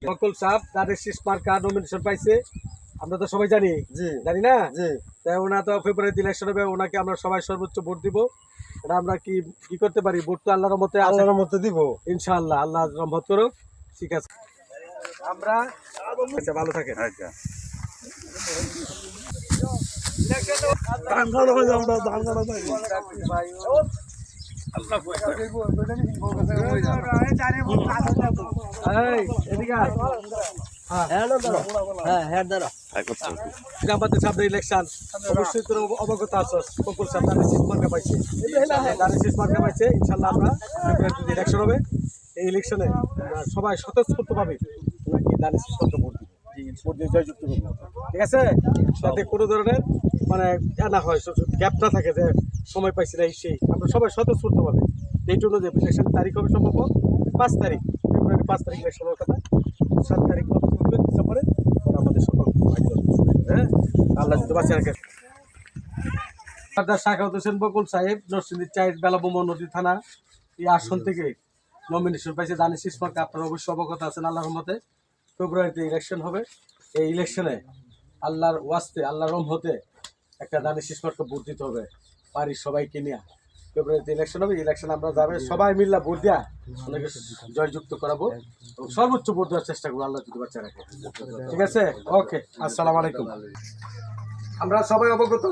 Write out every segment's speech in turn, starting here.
বকুল সাহেব তাদের শীষ মার্কা নমিনেশন পাইছে, আমরা তো সবাই জানি, জানি না? তাই ওনা তো ফেব্রুয়ারিতে ইলেকশন হবে, ওনাকে আমরা সবাই সর্বোচ্চ ভোট দিব। এটা আমরা কি কি করতে পারি? ভোট তো আল্লাহর মতে, আল্লাহর মতো দিব ইনশাআল্লাহ। আল্লাহ রহমত করুক। ঠিক আছে, আমরা আচ্ছা, ভালো থাকেন। আমাদের সামনে ইলেকশন, অবশ্যই তোর অবগত আছস। বকুল সাহেব দানের শীষ মার্কা পাইছে, দানের শীষ মার্কা পাইছে। ইনশাল্লাহ আমরা ইলেকশন হবে, এই ইলেকশনে সবাই স্বতঃস্ফূর্ত পাবে দানের শীষ মার্কা ভোট দিয়ে জয়যুক্ত করবো। ঠিক আছে, যাতে কোনো ধরনের মানে না হয়, গ্যাপ না থাকে যে সময় পাইছি না সেই। আমরা সবাই স্বতঃস্ফূর্ত পাবে ডেট অনুযায়ী ইলেকশন তারিখ হবে সম্ভব 5 তারিখ, ফেব্রুয়ারি 5 তারিখ ইলেকশন হওয়ার কথা। 7 তারিখ ডিসেম্বরে আমাদের সকল হ্যাঁ, আল্লাহ যদি বাঁচিয়ে রাখেন। শাখাউত হোসেন বকুল সাহেব নরসিংদী 4 বেলাবোমা নদী থানা এই আসন থেকে নমিনেশন পাইছে দানের শীষ মার্কা। আপনারা অবশ্যই অবগত আছেন। আল্লাহর রহমতে ফেব্রুয়ারিতে ইলেকশন হবে, এই ইলেকশনে আল্লাহর ওয়াস্তে, আল্লাহর রহমতে একটা দানের শীষ মার্কা ভোট দিতে হবে বাড়ির সবাইকে নিয়ে। ফেব্রুয়ারিতে ইলেকশন হবে, ইলেকশন আমরা যাবে সবাই মিল্লা ভোট দিয়া অনেকে জয়যুক্ত করাবো এবং সর্বোচ্চ ভোট দেওয়ার চেষ্টা করবো, আল্লাহ যদি বাচ্চা রাখে। ঠিক আছে, ওকে, আসসালামু আলাইকুম। আমরা সবাই অবগত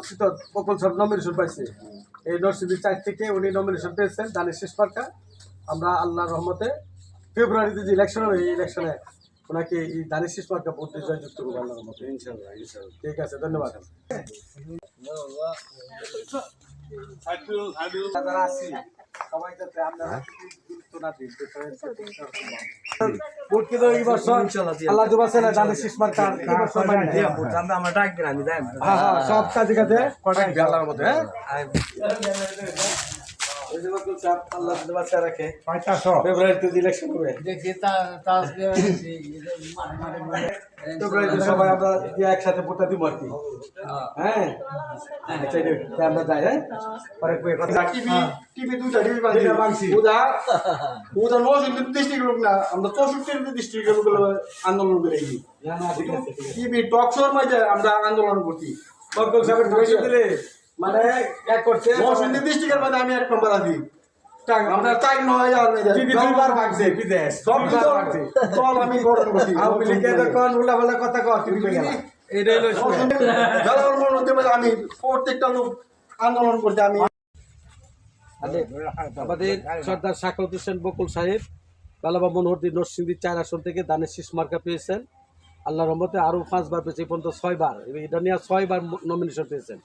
বকুল সাহেব নমিনেশন পাইছে, এই নরসিংদী 4 থেকে উনি নমিনেশন পেয়েছেন দানের শীষ মার্কা। আমরা আল্লাহর রহমতে ফেব্রুয়ারিতে যে ইলেকশন হবে, এই ইলেকশনে ওনাকে এই দানের শীষ মার্কা ভোট দিয়ে জয়যুক্ত করবো আল্লাহর রহমতে, ইনশাআল্লাহ। ঠিক আছে, ধন্যবাদ। সবাই যাতে আপনারা গুরুত্ব না দিন, ভোট কিন্তু এই বছর আল্লাহ জুবাছে না দানের শীষ মার্কা এই বছর আমরা ডাকবেন, আমি যাই সব কাজে কাজে আল্লাহর মতো। আল্লাহ বাচ্চা রাখে। ফেব্রুয়ারিতে ইলেকশন হবে, সবাই আমরা একসাথে ভোটটা দিব আর কি। হ্যাঁ, আমরা যাই। হ্যাঁ, টিভি 2টা টিভি বাংছি ওটা নরসিংদী ডিস্ট্রিক্ট লোক না, আমরা 64 ডিস্ট্রিক্টের লোক আন্দোলন করে টিভি টক শোর মাঝে আমরা আন্দোলন করছি। বকুল সাহেবের পয়সা দিলে মানে এক করছে নরসিংদী ডিস্ট্রিক্টের মধ্যে আমি 1 নম্বর আছি। আমরা 4 নয় আর টিভি 2বার ভাগছে বিদেশ, সব ভাগছে চল আমি গঠন করছি। আওয়ামী লীগের কোন উল্লাপাল্লা কথা কর, টিভি কই গেল? এইটাই হলো জনগণের মধ্যে আমি প্রত্যেকটা লোক আন্দোলন করছি। আমি আমাদের সর্দার শাখাউত হোসেন বকুল সাহেব বালাবা মনোহরদী নরসিংদী 4 আসন থেকে দানের শীষ মার্কা পেয়েছেন। আল্লাহর রহমতে আরও 5 বার পেয়েছে, এই পর্যন্ত 6 বার, এটা নিয়ে 6 বার নমিনেশন পেয়েছেন।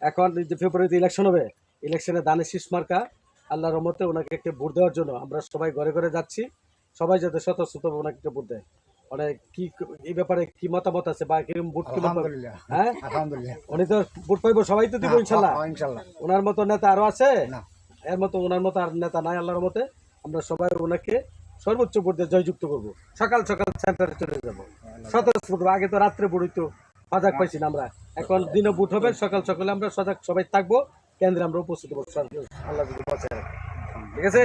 এখন যে ফেব্রুয়ারিতে ইলেকশন হবে, ইলেকশনে দানের শীষ মার্কা আল্লাহর রহমতে ওনাকে একটা ভোট দেওয়ার জন্য আমরা সবাই ঘরে ঘরে যাচ্ছি। সবাই যাতে স্বতঃস্ফূর্ত ওনাকে একটা ভোট দেয়। মানে কি এই ব্যাপারে কি মতামত আছে বা কিরকম ভোট কি? হ্যাঁ, উনি তো ভোট পাইবো, সবাই তো দিব ইনশাল্লাহ। ওনার মতো নেতা আরো আছে, এর মতো ওনার মতো আর নেতা নাই। আল্লাহর মতে আমরা সবাই ওনাকে সর্বোচ্চ ভোট দিয়ে জয়যুক্ত করবো। সকাল সকাল সেন্টারে চলে যাবো স্বতঃস্ফূর্ত। আগে তো রাত্রে ভোট হইতো, সজাগ পাইছি না আমরা। এখন দিনে ভোট হবে, সকাল সকালে আমরা সজাগ সবাই থাকবো, কেন্দ্রে আমরা উপস্থিত হবো। আল্লাহ যদি বাঁচায়। ঠিক আছে,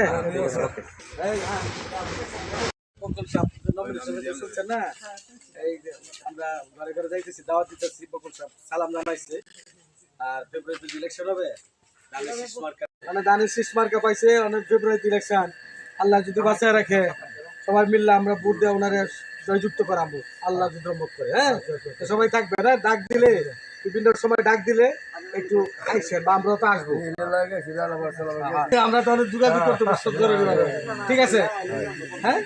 না এই আমরা ঘরে ঘরে যাইতেছি, দাওয়াত দিতেছি। বকুল সাহেব সালাম জানাইছে। আর ফেব্রুয়ারিতে ইলেকশন হবে, মানে দানের শীষ মার্কা পাইছে অনেক। ফেব্রুয়ারিতে ইলেকশন, আল্লাহ যদি বাঁচায় রাখে সবাই মিললে আমরা ভোট দিয়ে ওনারে জয়যুক্ত করাবো, আল্লাহ যদি রহমত করে। হ্যাঁ, সবাই থাকবে না, ডাক দিলে বিভিন্ন সময় ডাক দিলে একটু আইসেন বা আমরা তো আসবো। আমরা তো অনেক যোগাযোগ করতে পারছি। ঠিক আছে, হ্যাঁ।